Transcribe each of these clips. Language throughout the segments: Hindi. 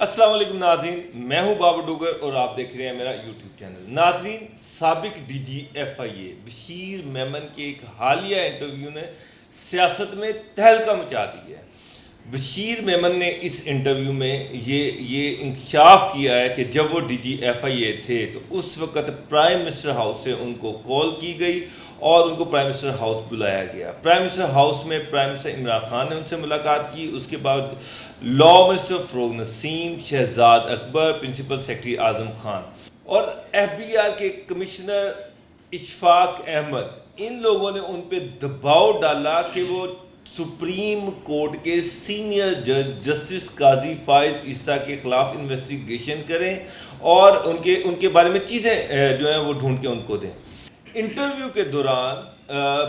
अस्सलाम वालेकुम नाज़रीन, मैं हूं बाबर डूगर और आप देख रहे हैं मेरा यूट्यूब चैनल। नाज़रीन, साबिक DGFIA बशीर मेमन के एक हालिया इंटरव्यू ने सियासत में तहलका मचा दी है। बशीर मेमन ने इस इंटरव्यू में ये इंकशाफ किया है कि जब वो DGFIA थे तो उस वक़्त प्राइम मिनिस्टर हाउस से उनको कॉल की गई और उनको प्राइम मिनिस्टर हाउस बुलाया गया। प्राइम मिनिस्टर हाउस में प्राइम मिनिस्टर इमरान खान ने उनसे मुलाकात की। उसके बाद law minister Farogh Naseem, Shahzad Akbar, principal secretary Azam Khan और FBR के कमिश्नर इशफाक अहमद, इन लोगों ने उन पर दबाव डाला कि वो सुप्रीम कोर्ट के सीनियर जज जस्टिस काजी फायद ईसा के ख़िलाफ़ इन्वेस्टिगेशन करें और उनके बारे में चीज़ें जो हैं वो ढूंढ के उनको दें। इंटरव्यू के दौरान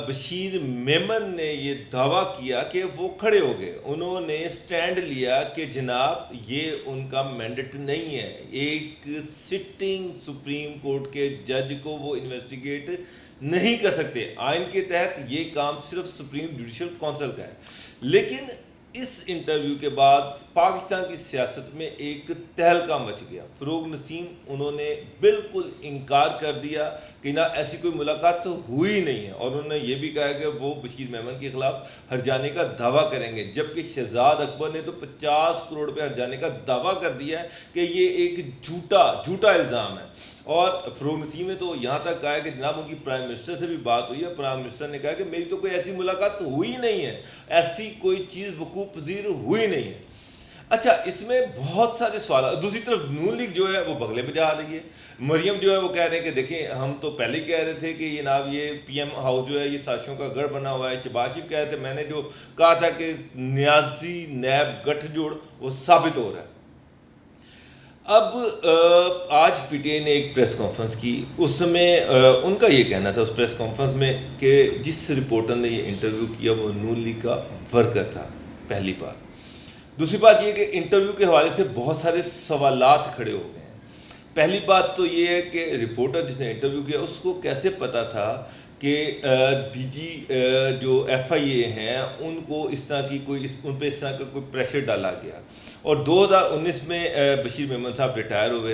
बशीर मेमन ने ये दावा किया कि वो खड़े हो गए, उन्होंने स्टैंड लिया कि जनाब ये उनका मैंडेट नहीं है, एक सिटिंग सुप्रीम कोर्ट के जज को वो इन्वेस्टिगेट नहीं कर सकते। आइन के तहत ये काम सिर्फ सुप्रीम जुडिशल काउंसिल का है। लेकिन इस इंटरव्यू के बाद पाकिस्तान की सियासत में एक तहलका मच गया। फ़रोग़ नसीम उन्होंने बिल्कुल इनकार कर दिया कि ना ऐसी कोई मुलाकात तो हुई नहीं है और उन्होंने ये भी कहा कि वो बशीर मेमन के ख़िलाफ़ हर्जाने का दावा करेंगे, जबकि शहजाद अकबर ने तो 50 करोड़ रुपये हर्जाने का दावा कर दिया है कि ये एक झूठा इल्ज़ाम है। और फ़रोग़ नसीम ने तो यहाँ तक कहा है कि जनाब उनकी प्राइम मिनिस्टर से भी बात हुई है, प्राइम मिनिस्टर ने कहा कि मेरी तो कोई ऐसी मुलाकात तो हुई नहीं है, ऐसी कोई चीज़ वकूफ़ पज़ीर हुई नहीं है। अच्छा, इसमें बहुत सारे सवाल। दूसरी तरफ नून लीग जो है वो बगले में जा रही है। मरियम जो है वो कह रहे हैं कि देखें, हम तो पहले ही कह रहे थे कि ये नाम ये PM हाउस जो है ये साजिशों का गढ़ बना हुआ है। शहबाज शरीफ कह रहे थे, मैंने जो कहा था कि न्याजी नैब गठजोड़ वो साबित हो रहा है। अब आज PTI ने एक प्रेस कॉन्फ्रेंस की, उसमें उनका ये कहना था उस प्रेस कॉन्फ्रेंस में कि जिस रिपोर्टर ने ये इंटरव्यू किया वो नून लीग का वर्कर था, पहली बात। दूसरी बात ये कि इंटरव्यू के हवाले से बहुत सारे सवालात खड़े हो गए हैं। पहली बात तो ये है कि रिपोर्टर जिसने इंटरव्यू किया उसको कैसे पता था कि DG जो FIA हैं उनको इस तरह की उन पर इस तरह का कोई प्रेशर डाला गया। और 2019 में बशीर मेमन साहब रिटायर हुए,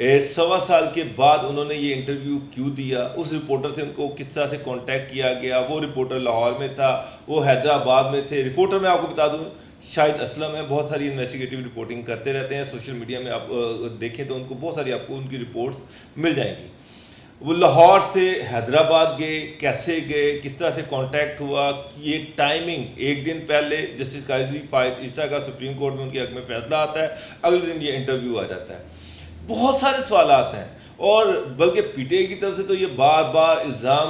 1.25 साल के बाद उन्होंने ये इंटरव्यू क्यों दिया, उस रिपोर्टर से उनको किस तरह से कांटेक्ट किया गया। वो रिपोर्टर लाहौर में था, वो हैदराबाद में थे। रिपोर्टर मैं आपको बता दूं शाहिद असलम है, बहुत सारी इन्वेस्टिगेटिव रिपोर्टिंग करते रहते हैं, सोशल मीडिया में आप देखें तो उनको बहुत सारी आपको उनकी रिपोर्ट्स मिल जाएंगी। वो लाहौर से हैदराबाद गए, कैसे गए, किस तरह से कांटेक्ट हुआ, ये टाइमिंग, एक दिन पहले जस्टिस काजी फायद ईसा का सुप्रीम कोर्ट में उनके हक में फैसला आता है, अगले दिन ये इंटरव्यू आ जाता है। बहुत सारे सवाल हैं और बल्कि PTI की तरफ से तो ये बार बार इल्ज़ाम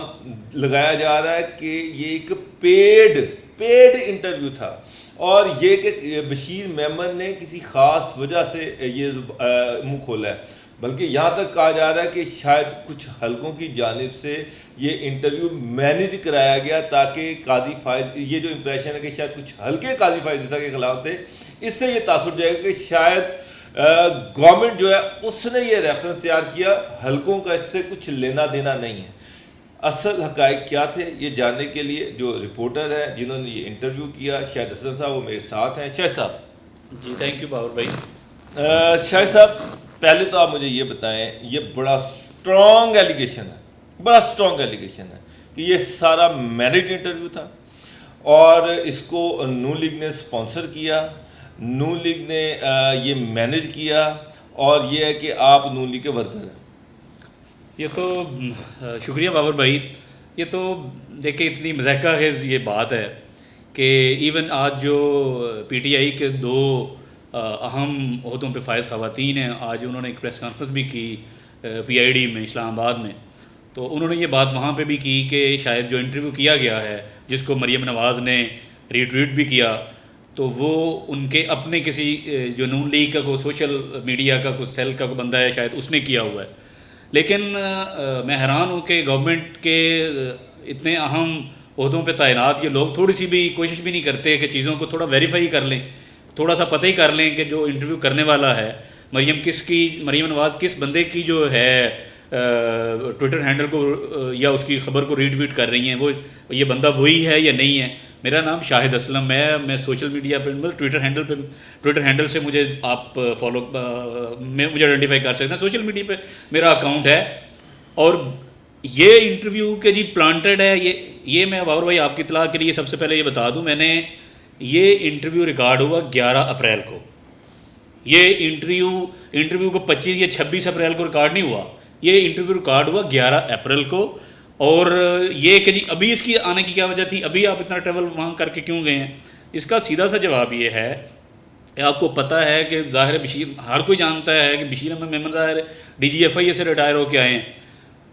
लगाया जा रहा है कि ये एक पेड इंटरव्यू था और ये कि बशीर मेमन ने किसी ख़ास वजह से ये मुँह खोला है। बल्कि यहाँ तक कहा जा रहा है कि शायद कुछ हलकों की जानिब से ये इंटरव्यू मैनेज कराया गया ताकि काजी फायद, ये जो इंप्रेशन है कि शायद कुछ हल्के काजी फायद ईसा के ख़िलाफ़ थे, इससे ये तासुर जाएगा कि शायद गवर्नमेंट जो है उसने ये रेफरेंस तैयार किया, हलकों का इससे कुछ लेना देना नहीं है। असल हक़ाइक़ क्या थे ये जानने के लिए जो रिपोर्टर हैं जिन्होंने ये इंटरव्यू किया, शाहिद असलम साहब, वो मेरे साथ हैं। शाहिद साहब जी, थैंक यू बाबर भाई। शाहिद साहब, पहले तो आप मुझे ये बताएं, ये बड़ा स्ट्रॉन्ग एलिगेशन है कि ये सारा मैरिड इंटरव्यू था और इसको नून लीग ने स्पॉन्सर किया, नून लीग ने ये मैनेज किया और ये है कि आप नून लीग के वर्कर हैं। ये तो शुक्रिया बाबर भाई। ये तो देखिए इतनी मज़ाक़ा खेज़ ये बात है कि इवन आज जो PTI के 2 अहम ओहदों पे फायज़ ख़वातीन हैं, आज उन्होंने एक प्रेस कॉन्फ्रेंस भी की PID में इस्लामाबाद में, तो उन्होंने ये बात वहाँ पे भी की कि शायद जो इंटरव्यू किया गया है जिसको मरियम नवाज़ ने रीट्वीट भी किया, तो वो उनके अपने किसी जो नून लीग का कोई सोशल मीडिया का कोई सेल का कोई बंदा है शायद उसने किया हुआ है। लेकिन मैं हैरान हूँ कि गवर्नमेंट के इतने अहम ओहदों पे तैनात ये लोग थोड़ी सी भी कोशिश भी नहीं करते कि चीज़ों को थोड़ा वेरीफाई कर लें, थोड़ा सा पता ही कर लें कि जो इंटरव्यू करने वाला है मरियम नवाज़ किस बंदे की जो है ट्विटर हैंडल को या उसकी ख़बर को रीट्वीट कर रही हैं, वो ये बंदा वही है या नहीं है। मेरा नाम शाहिद असलम है। मैं सोशल मीडिया पे मतलब ट्विटर हैंडल से मुझे आप फॉलो मुझे आइडेंटिफाई कर सकते हैं। सोशल मीडिया पे मेरा अकाउंट है। और ये इंटरव्यू के जी प्लांटेड है। ये मैं बाबर भाई आपकी इतला के लिए सबसे पहले ये बता दूं, मैंने ये इंटरव्यू रिकॉर्ड हुआ 11 अप्रैल को। ये इंटरव्यू को 25 या 26 अप्रैल को रिकॉर्ड नहीं हुआ, ये इंटरव्यू रिकॉर्ड हुआ 11 अप्रैल को। और ये कि जी अभी इसकी आने की क्या वजह थी, अभी आप इतना ट्रैवल वहाँ करके क्यों गए हैं, इसका सीधा सा जवाब ये है कि आपको पता है कि ज़ाहिर बशीर, हर कोई जानता है कि बशीर अहमद मेमन ज़ाहिर DGFI से रिटायर होकर आए हैं।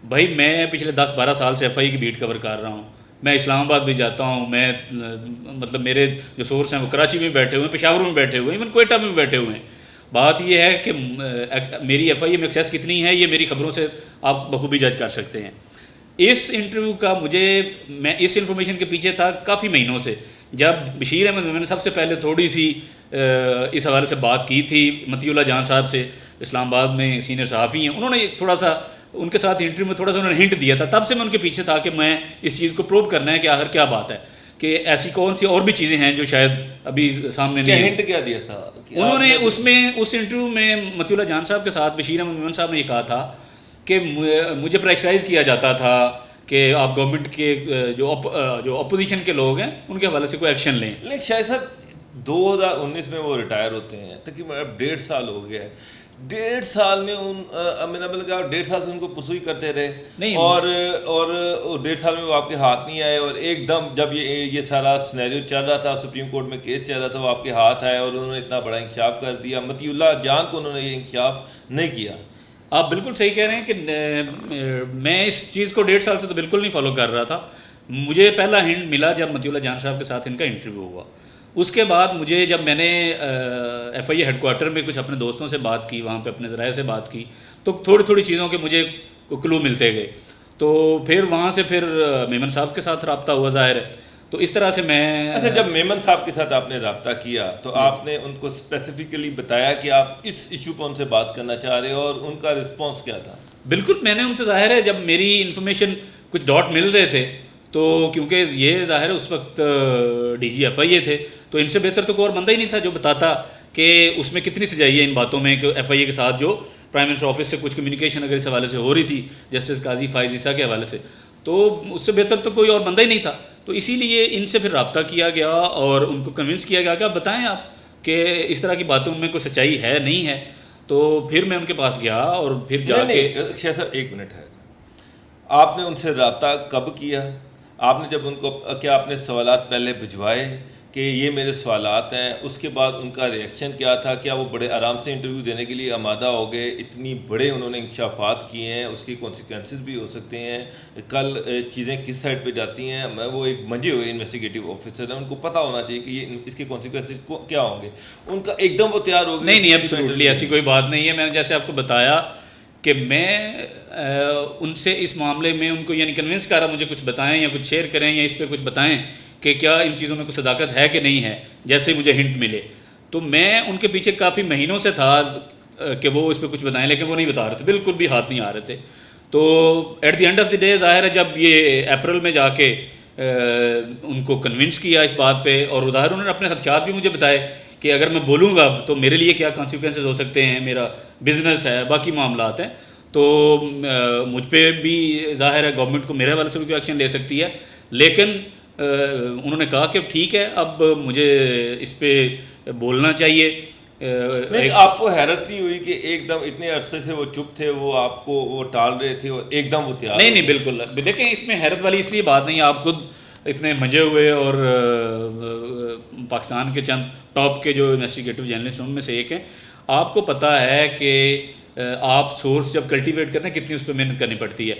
भाई मैं पिछले 10-12 साल से FI की बीट कवर कर रहा हूँ। मैं इस्लामाबाद भी जाता हूँ, मैं मतलब मेरे जो सोर्स हैं वो कराची में बैठे हुए हैं, पेशावर में बैठे हुए हैं, इवन कोयटा में भी बैठे हुए हैं। बात यह है कि मेरी FI में एक्सेस कितनी है ये मेरी खबरों से आप बखूबी जज कर सकते हैं। इस इंटरव्यू का मैं इस इंफॉर्मेशन के पीछे था काफ़ी महीनों से। जब बशीर अहमद मैंने सबसे पहले थोड़ी सी इस हवाले से बात की थी मतीउल्लाह जान साहब से, इस्लामाबाद में सीनियर सहाफ़ी हैं, उन्होंने थोड़ा सा उनके साथ इंटरव्यू में थोड़ा सा उन्होंने हिंट दिया था। तब से मैं उनके पीछे था कि मैं इस चीज़ को प्रूव करना है कि आखिर क्या बात है, कि ऐसी कौन सी और भी चीज़ें हैं जो शायद अभी सामने नहीं। हिंट क्या दिया था उन्होंने उस इंटरव्यू में मतीउल्लाह जान साहब के साथ बशीर अहमद मेमन साहब ने ये कहा था कि मुझे प्रेशराइज़ किया जाता था कि आप गवर्नमेंट के जो अपोजिशन के लोग हैं उनके हवाले से कोई एक्शन लें। लेकिन शायद साहब 2019 में वो रिटायर होते हैं, तकरीबन अब 1.5 साल हो गया है। 1.5 साल में मैंने कहा 1.5 साल से उनको पुरसुई करते रहे नहीं, और 1.5 साल में वो आपके हाथ नहीं आए, और एकदम जब ये सारा सिनेरियो चल रहा था, सुप्रीम कोर्ट में केस चल रहा था, वो आपके हाथ आए और उन्होंने इतना बड़ा इंकशाफ कर दिया। मतीउल्लाह जान को उन्होंने ये इंकशाफ नहीं किया। आप बिल्कुल सही कह रहे हैं कि मैं इस चीज़ को 1.5 साल से तो बिल्कुल नहीं फॉलो कर रहा था। मुझे पहला हिंट मिला जब मतीउल्लाह जान साहब के साथ इनका इंटरव्यू हुआ। उसके बाद मुझे जब मैंने FIA हेडक्वार्टर में कुछ अपने दोस्तों से बात की, वहाँ पे अपने ज़राए से बात की, तो थोड़ी थोड़ी चीज़ों के मुझे क्लू मिलते गए। तो फिर वहाँ से फिर मेमन साहब के साथ रब्ता हुआ ज़ाहिर है। तो इस तरह से मैं अच्छा, जब मेमन साहब के साथ आपने रब्ता किया तो आपने उनको स्पेसिफिकली बताया कि आप इस इशू पर उनसे बात करना चाह रहे हो, और उनका रिस्पॉन्स क्या था? बिल्कुल, मैंने उनसे ज़ाहिर है जब मेरी इन्फॉर्मेशन कुछ डॉट मिल रहे थे, तो क्योंकि ये ज़ाहिर है उस वक्त DGFI थे, तो इनसे बेहतर तो कोई और बंदा ही नहीं था जो बताता कि उसमें कितनी सच्चाई है इन बातों में कि FIA के साथ जो प्राइम मिनिस्टर ऑफिस से कुछ कम्युनिकेशन अगर इस हवाले से हो रही थी जस्टिस काजी फाइज ईसा के हवाले से, तो उससे बेहतर तो कोई और बंदा ही नहीं था। तो इसीलिए इनसे फिर रब्ता किया गया और उनको कन्विंस किया गया कि आप बताएं आप कि इस तरह की बातों में कोई सच्चाई है नहीं है। तो फिर मैं उनके पास गया और फिर जाके शायद साहब 1 मिनट है, आपने उनसे रब्ता कब किया? आपने जब उनको क्या आपने सवालात पहले भिजवाए कि ये मेरे सवालात हैं, उसके बाद उनका रिएक्शन क्या था? क्या वो बड़े आराम से इंटरव्यू देने के लिए आमादा हो गए? इतनी बड़े उन्होंने इंकशाफात किए हैं, उसके कॉन्सिक्वेंसेस भी हो सकते हैं, कल चीज़ें किस साइड पे जाती हैं। मैं वो एक मंजे हुए इन्वेस्टिगेटिव ऑफिसर हैं, उनको पता होना चाहिए कि ये इसके कॉन्सिक्वेंसेस क्या होंगे। उनका एकदम वो तैयार हो गए? नहीं, एब्सोल्युटली ऐसी कोई बात नहीं है। मैंने जैसे आपको बताया कि मैं उनसे इस मामले में उनको यानी कन्विंस कर रहा मुझे कुछ बताएं या कुछ शेयर करें या इस पर कुछ बताएं कि क्या इन चीज़ों में कुछ सदाकत है कि नहीं है। जैसे मुझे हिंट मिले तो मैं उनके पीछे काफ़ी महीनों से था कि वो इस पर कुछ बताएं, लेकिन वो नहीं बता रहे थे, बिल्कुल भी हाथ नहीं आ रहे थे। तो at the end of the day ज़ाहिर है जब ये अप्रैल में जाके उनको कन्विंस किया इस बात पे, और उदाहरण उन्होंने अपने खदशात भी मुझे बताए कि अगर मैं बोलूँगा तो मेरे लिए क्या कॉन्सिक्वेंसेस हो सकते हैं, मेरा बिजनेस है, बाकी मामलात हैं, तो मुझ पे भी ज़ाहिर है गवर्नमेंट को मेरे हवाले से भी कोई एक्शन ले सकती है। लेकिन उन्होंने कहा कि ठीक है अब मुझे इस पे बोलना चाहिए। आपको हैरत नहीं हुई कि एकदम इतने अरसे से वो चुप थे, वो आपको वो टाल रहे थे और एकदम वो तैयार? नहीं, बिल्कुल। देखें, इसमें हैरत वाली इसलिए बात नहीं, आप खुद इतने मजे हुए और पाकिस्तान के चंद टॉप के जो इन्वेस्टिगेटिव जर्नलिस्ट उनमें से एक हैं। आपको पता है कि आप सोर्स जब कल्टीवेट करते हैं कितनी उस पर मेहनत करनी पड़ती है,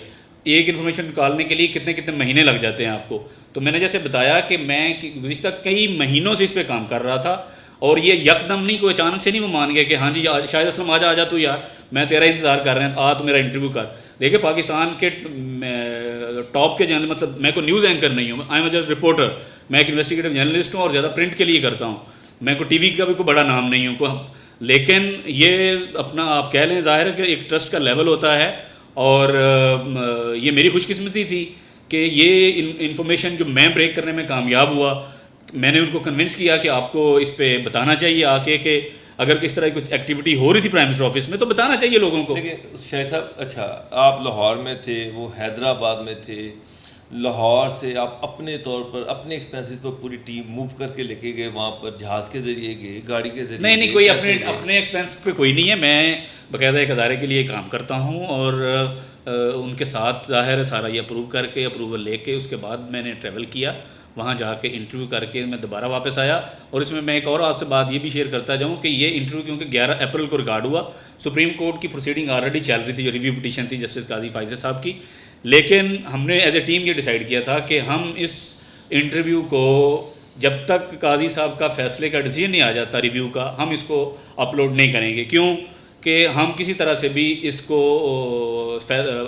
एक इन्फॉर्मेशन निकालने के लिए कितने कितने महीने लग जाते हैं आपको। तो मैंने जैसे बताया कि मैं गुज़िश्ता कई महीनों से इस पर काम कर रहा था, और ये यकदम नहीं, कोई अचानक से नहीं वो मान गया कि हाँ जी शाहिद असलम आ जा तू यार, मैं तेरा इंतज़ार कर रहे हैं, आ तो मेरा इंटरव्यू कर। देखिए, पाकिस्तान के टॉप के जर्नल, मतलब मैं कोई न्यूज़ एंकर नहीं हूँ, आई एम जस्ट रिपोर्टर। मैं एक इन्वेस्टिगेटिव जर्नलिस्ट हूँ और ज़्यादा प्रिंट के लिए करता हूँ, मैं कोई TV का भी कोई बड़ा नाम नहीं हूँ। लेकिन ये अपना आप कह लें ज़ाहिर है कि एक ट्रस्ट का लेवल होता है, और ये मेरी खुशकिस्मती थी कि ये इन्फॉर्मेशन जो मैं ब्रेक करने में कामयाब हुआ, मैंने उनको कन्विंस किया कि आपको इस पे बताना चाहिए आके कि अगर किस तरह की कुछ एक्टिविटी हो रही थी प्राइम मिनिस्टर ऑफिस में तो बताना चाहिए लोगों को। लेकिन शाहिद साहब, अच्छा आप लाहौर में थे, वो हैदराबाद में थे, लाहौर से आप अपने तौर पर अपने एक्सपेंसेस पर पूरी टीम मूव करके लेके गए वहाँ पर, जहाज़ के ज़रिए गए, गाड़ी के ज़रिए? नहीं, कोई अपने एक्सपेंस पे कोई नहीं है। मैं बाकायदा एक अदारे के लिए काम करता हूँ और उनके साथ ज़ाहिर है सारा ये अप्रूव करके अप्रूवल लेके उसके बाद मैंने ट्रैवल किया, वहाँ जाके इंटरव्यू करके मैं दोबारा वापस आया। और इसमें मैं एक और आपसे बात ये भी शेयर करता जाऊँ कि ये इंटरव्यू क्योंकि 11 अप्रैल को रिकॉर्ड हुआ, सुप्रीम कोर्ट की प्रोसीडिंग ऑलरेडी चल रही थी, जो रिव्यू पिटीशन थी जस्टिस काजी फाइज़र साहब की, लेकिन हमने एज ए टीम ये डिसाइड किया था कि हम इस इंटरव्यू को जब तक काजी साहब का फैसले का डिसीजन नहीं आ जाता रिव्यू का, हम इसको अपलोड नहीं करेंगे। क्यों कि हम किसी तरह से भी इसको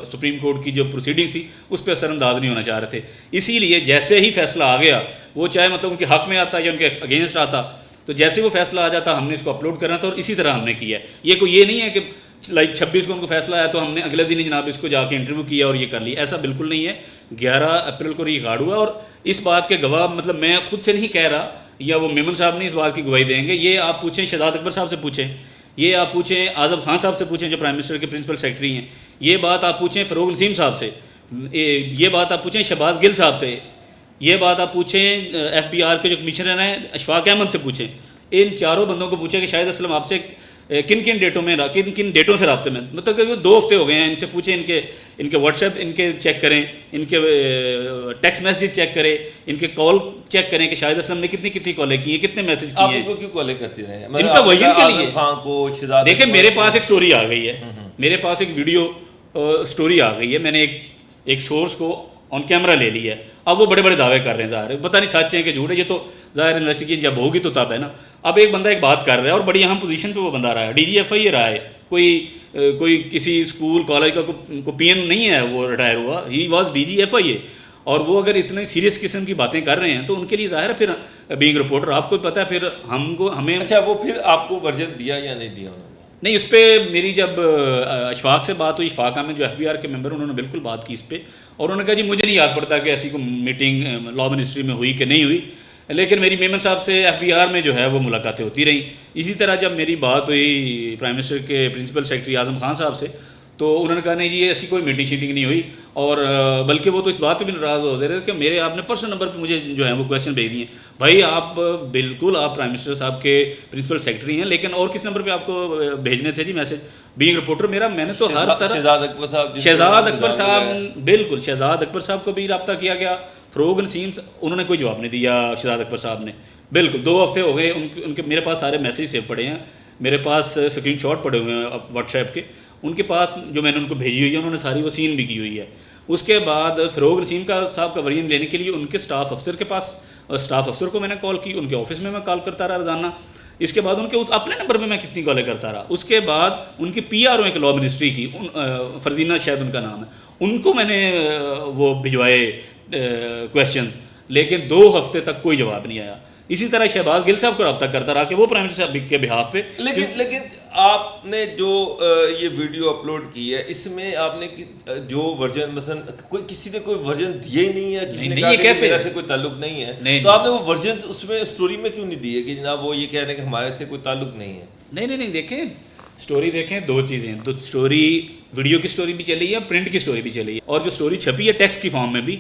सुप्रीम कोर्ट की जो प्रोसीडिंग्स थी उस पर असरअंदाज नहीं होना चाह रहे थे। इसीलिए जैसे ही फैसला आ गया, वो चाहे मतलब उनके हक़ में आता या उनके अगेंस्ट आता, तो जैसे वो फैसला आ जाता हमने इसको अपलोड करना था और इसी तरह हमने किया है। ये नहीं है कि लाइक 26 को उनको फैसला आया तो हमने अगले दिन ही जनाब इसको जाके इंटरव्यू किया और ये कर लिया, ऐसा बिल्कुल नहीं है। 11 अप्रैल को रिकॉर्ड हुआ और इस बात के गवाह मतलब मैं खुद से नहीं कह रहा या वो मेमन साहब नहीं इस बात की गवाही देंगे, ये आप पूछें शहजाद अकबर साहब से पूछें, ये आप पूछें आज़म खान साहब से पूछें जो प्राइम मिनिस्टर के प्रिंसिपल सेक्रेटरी हैं, ये बात आप पूछें फ़रोग नसीम साहब से, ये बात आप पूछें शहबाज गिल साहब से, ये बात आप पूछें FBR के जो कमिश्नर हैं अशफाक अहमद से पूछें। इन चारों बंदों को पूछें कि शाहिद असलम आपसे किन किन डेटों से रब्ते में, मतलब कि 2 हफ्ते हो गए हैं, इनसे पूछें, इनके व्हाट्सएप इनके चेक करें, इनके टेक्स्ट मैसेज चेक करें, इनके कॉल चेक करें कि शाहिद असलम ने कितनी कॉलें की हैं, कितने मैसेज किए हैं। आप क्यों कॉलें करती रहे? इनका वजन के लिए देखिए मेरे पास एक स्टोरी आ गई है, मेरे पास एक वीडियो स्टोरी आ गई है, मैंने एक सोर्स को ऑन कैमरा ले लिया है। अब वो बड़े बड़े दावे कर रहे हैं, ज़ाहिर है पता नहीं सच है कि झूठ है, ये तो ज़ाहिर इन्वेस्टिगेशन जब होगी तो तब है ना। अब एक बंदा एक बात कर रहा है और बड़ी अहम पोजीशन पे वो बंदा रहा है, DGFI रहा है, कोई किसी स्कूल कॉलेज का को PM नहीं है, वो रिटायर हुआ, ही वॉज DGFI। और वो अगर इतने सीरियस किस्म की बातें कर रहे हैं तो उनके लिए ज़ाहिर है फिर बीइंग रिपोर्टर आपको पता है फिर हमें। अच्छा, वो फिर आपको वर्जन दिया या नहीं दिया उन्होंने? नहीं, इस पर मेरी जब अशफाक से बात हुई, अशफाक में जो FBR के मेंबर, उन्होंने बिल्कुल बात की इस पर और उन्होंने कहा जी मुझे नहीं याद पड़ता कि ऐसी कोई मीटिंग लॉ मिनिस्ट्री में हुई कि नहीं हुई, लेकिन मेरी मेमन साहब से FBR में जो है वो मुलाकातें होती रहीं। इसी तरह जब मेरी बात हुई प्राइम मिनिस्टर के प्रिंसिपल सेक्रेटरी आज़म खान साहब से तो उन्होंने कहा नहीं जी ऐसी कोई मीटिंग शीटिंग नहीं हुई, और बल्कि वो तो इस बात पे भी नाराज़ हो रहे थे कि मेरे आपने पर्सनल नंबर पे मुझे जो है वो क्वेश्चन भेज दिए। भाई आप बिल्कुल आप प्राइम मिनिस्टर साहब के प्रिंसिपल सेक्रेटरी हैं, लेकिन और किस नंबर पे आपको भेजने थे जी मैसेज? बीइंग रिपोर्टर मैंने तो हर तरह शहजाद अकबर साहब बिल्कुल शहजाद अकबर साहब को भी रब्ता किया गया, फ़रोग नसीम उन्होंने कोई जवाब नहीं दिया शहजाद अकबर साहब ने, बिल्कुल 2 हफ्ते हो गए उनके मेरे पास सारे मैसेज सेव पड़े हैं, मेरे पास स्क्रीनशॉट पड़े हुए हैं व्हाट्सएप के, उनके पास जो मैंने उनको भेजी हुई है उन्होंने सारी वो सीन भी की हुई है। उसके बाद फ़रोग नसीम साहब का वर्जन लेने के लिए उनके स्टाफ अफसर को मैंने कॉल की, उनके ऑफिस में मैं कॉल करता रहा रोज़ाना। इसके बाद उनके अपने नंबर में मैं कितनी कॉलें करता रहा। उसके बाद उनकी PRO एक लॉ मिनिस्ट्री की फरजीना शायद उनका नाम है, उनको मैंने वो भिजवाए क्वेश्चन, लेकिन 2 हफ्ते तक कोई जवाब नहीं आया। इसी तरह शहबाज गिल साहब को रब्ता करता रहा कि वो प्राइम मिनिस्टर साहब के बिहाफ पे। लेकिन आपने जो ये वीडियो अपलोड की है इसमें आपने जो वर्जन मसलन किसी ने कोई वर्जन दिया ही नहीं है, किसी ने कहा कि मेरा से कोई ताल्लुक नहीं है, तो आपने वो वर्जन उसमें स्टोरी में क्यों नहीं दी है कि जनाब वो ये कह रहे हैं कि हमारे से कोई ताल्लुक नहीं है? नहीं, देखें स्टोरी देखें, 2 चीज़ें, तो स्टोरी वीडियो की स्टोरी भी चली है, प्रिंट की स्टोरी भी चली है, और जो स्टोरी छपी है टेक्स्ट की फॉर्म में भी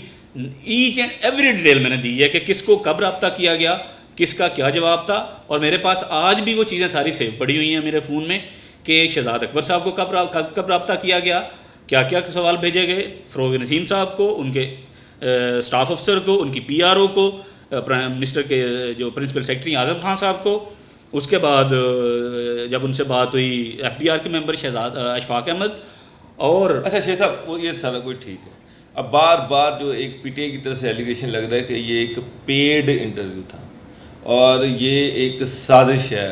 ईच एंड एवरी डिटेल मैंने दी है कि किसको कब रब्ता किया गया, किसका क्या जवाब था। और मेरे पास आज भी वो चीज़ें सारी सेव पड़ी हुई हैं मेरे फ़ोन में कि शहजाद अकबर साहब को कब रब्ता किया गया, क्या क्या सवाल भेजे गए, फ़रोग नसीम साहब को, उनके स्टाफ अफसर को, उनकी PRO को, प्राइम मिनिस्टर के जो प्रिंसिपल सेक्रेटरी आज़म खान साहब को। उसके बाद जब उनसे बात हुई FBR के मेंबर अशफाक अहमद और अच्छा शेख साहब, वो ये सारा कोई ठीक है। अब बार बार जो एक PTI की तरफ से एलिगेशन लग रहा है कि ये एक पेड इंटरव्यू था और ये एक साजिश है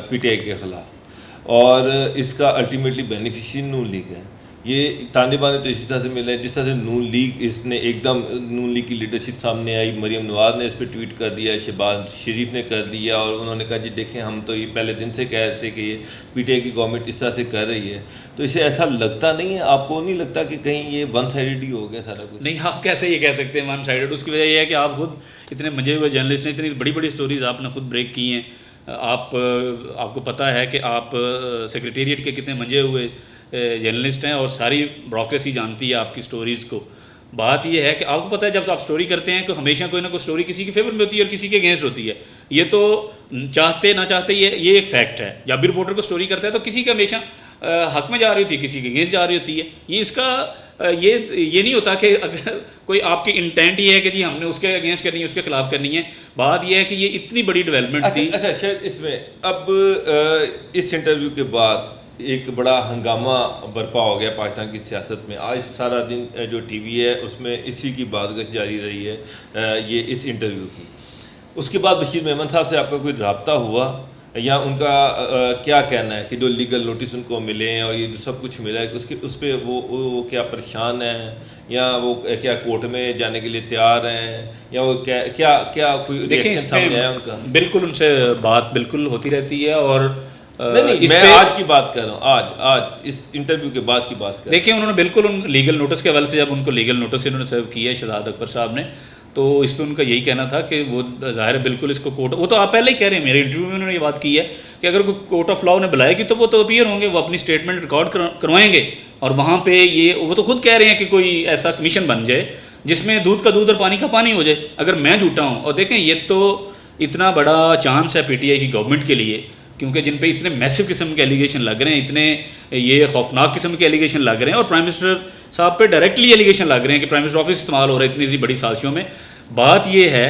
PTI के ख़िलाफ़ और इसका अल्टीमेटली बेनिफिशियरी नून लीग है, ये ताने बाने तो इसी तरह से मिले हैं जिस तरह से नून लीग इसने एकदम नून लीग की लीडरशिप सामने आई, मरीम नवाज़ ने इस पर ट्वीट कर दिया, शहबाज शरीफ ने कर दिया और उन्होंने कहा जी देखें हम तो ये पहले दिन से कह रहे थे कि ये पीटीआई की गवर्नमेंट इस तरह से कर रही है। तो इसे ऐसा लगता नहीं है, आपको नहीं लगता कि कहीं ये वन साइडेड ही हो गया सारा कुछ? नहीं, आप कैसे ये कह सकते हैं वन साइडेड? उसकी वजह यह है कि आप खुद इतने मंजे हुए जर्नलिस्ट हैं, इतनी बड़ी बड़ी स्टोरीज़ आपने खुद ब्रेक की हैं। आपको पता है कि आप सेक्रेटेरिएट के कितने मंजे हुए जर्नलिस्ट हैं और सारी ब्रोक्रेसी जानती है आपकी स्टोरीज़ को। बात यह है कि आपको पता है जब आप स्टोरी करते हैं तो हमेशा कोई ना कोई स्टोरी किसी के फेवर में होती है और किसी के अगेंस्ट होती है। ये तो चाहते ना चाहते ये एक फैक्ट है। जब भी रिपोर्टर को स्टोरी करता है तो किसी के हमेशा हक में जा रही होती है, किसी के अगेंस्ट जा रही होती है। ये इसका ये नहीं होता कि अगर कोई आपकी इंटेंट ये है कि जी हमने उसके अगेंस्ट करनी है, उसके खिलाफ करनी है। बात ये है कि ये इतनी बड़ी डेवलपमेंट थी। अच्छा शायद इसमें अब इस इंटरव्यू के बाद एक बड़ा हंगामा बर्पा हो गया पाकिस्तान की सियासत में। आज सारा दिन जो टीवी है उसमें इसी की बातगश जारी रही है ये इस इंटरव्यू की। उसके बाद बशीर मेमन साहब से आपका कोई रब्ता हुआ या उनका क्या कहना है कि जो लीगल नोटिस उनको मिले हैं और ये जो सब कुछ मिला है उसके उस पर वो क्या परेशान हैं या वो क्या कोर्ट में जाने के लिए तैयार हैं या वो क्या कोई रिएक्शन सामने आया उनका? बिल्कुल उनसे बात बिल्कुल होती रहती है और नहीं मैं आज की बात कर रहा हूँ, आज इस इंटरव्यू के बाद की बात कर। देखिए उन्होंने बिल्कुल उन लीगल नोटिस के हवाले से जब उनको लीगल नोटिस इन्होंने सर्व किया है शहजाद अकबर साहब ने, तो इस पर उनका यही कहना था कि वो ज़ाहिर है बिल्कुल इसको कोर्ट, वो तो आप पहले ही कह रहे हैं, मेरे इंटरव्यू में उन्होंने ये बात की है कि अगर कोई कोर्ट ऑफ लॉ ने बुलाएगी तो वो तो अपीयर होंगे, वो अपनी स्टेटमेंट रिकॉर्ड करवाएंगे और वहाँ पे ये वो तो खुद कह रहे हैं कि कोई ऐसा कमीशन बन जाए जिसमें दूध का दूध और पानी का पानी हो जाए। अगर मैं झूठा हूँ और देखें ये तो इतना बड़ा चांस है पीटीआई की गवर्नमेंट के लिए, क्योंकि जिन पे इतने मैसिव किस्म के एलिगेशन लग रहे हैं, इतने ये खौफनाक किस्म के एलिगेशन लग रहे हैं और प्राइम मिनिस्टर साहब पे डायरेक्टली एलिगेशन लग रहे हैं कि प्राइम मिनिस्टर ऑफिस इस्तेमाल हो रहा है इतनी बड़ी साजिशों में। बात ये है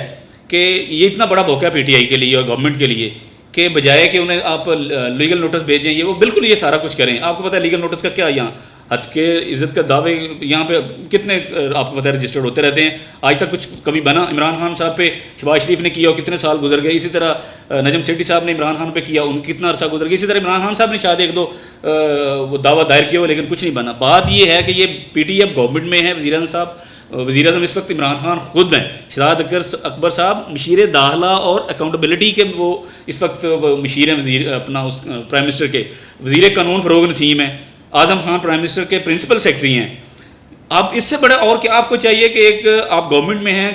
कि ये इतना बड़ा मौका है पीटीआई के लिए और गवर्नमेंट के लिए कि बजाय कि उन्हें आप लीगल नोटिस भेजें ये वो बिल्कुल ये सारा कुछ करें। आपको पता है लीगल नोटिस का क्या यहाँ हद के इज़्ज़त का दावे यहाँ पे कितने आपको पता है रजिस्टर्ड होते रहते हैं। आज तक कुछ कभी बना? इमरान खान साहब पे शहबाज शरीफ ने किया और कितने साल गुजर गए। इसी तरह नजम सेठी साहब ने इमरान खान पे किया, उनकी कितना अरसा गुजर गया। इसी तरह इमरान खान साहब ने शायद एक दो वो दावा दायर किया हो लेकिन कुछ नहीं बना। बात ये है कि ये पीटीआई गवर्नमेंट में है, वज़ीर-ए-आज़म साहब वज़ीर आज़म इस वक्त इमरान खान खुद हैं, शहजाद अकबर साहब मशीर दाखिला और अकाउंटेबिलिटी के वो इस वक्त मशीर हैं, वज़ीर अपना उस प्राइम मिनिस्टर के, वज़ीर कानून फ़रोग़ नसीम हैं, आज़म खान प्राइम मिनिस्टर के प्रिंसिपल सेक्रेटरी हैं। आप इससे बड़ा और क्या आपको चाहिए कि एक आप गवर्नमेंट में हैं,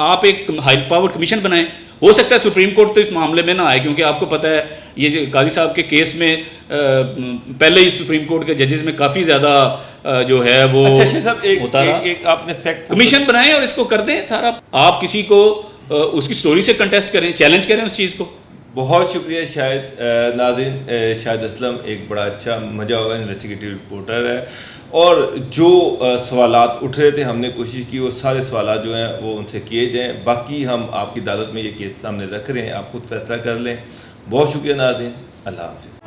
आप एक हाई पावर कमीशन बनाएं। हो सकता है सुप्रीम कोर्ट तो इस मामले में ना आए क्योंकि आपको पता है ये काजी साहब के केस में पहले ही सुप्रीम कोर्ट के जजेस में काफ़ी ज़्यादा जो है वो होता रहा। एक आपने फैक्ट कमीशन बनाएं और इसको कर दें सारा। आप किसी को उसकी स्टोरी से कंटेस्ट करें, चैलेंज करें उस चीज़ को। बहुत शुक्रिया शाहिद नाज़रीन। शाहिद असलम एक बड़ा अच्छा मजा हुआ इन्वेस्टिगेटिव रिपोर्टर है और जो सवालात उठ रहे थे हमने कोशिश की वो सारे सवालात जो हैं वो उनसे किए जाएँ। बाकी हम आपकी अदालत में ये केस सामने रख रहे हैं, आप खुद फैसला कर लें। बहुत शुक्रिया नाज़रीन, अल्लाह हाफ़िज़।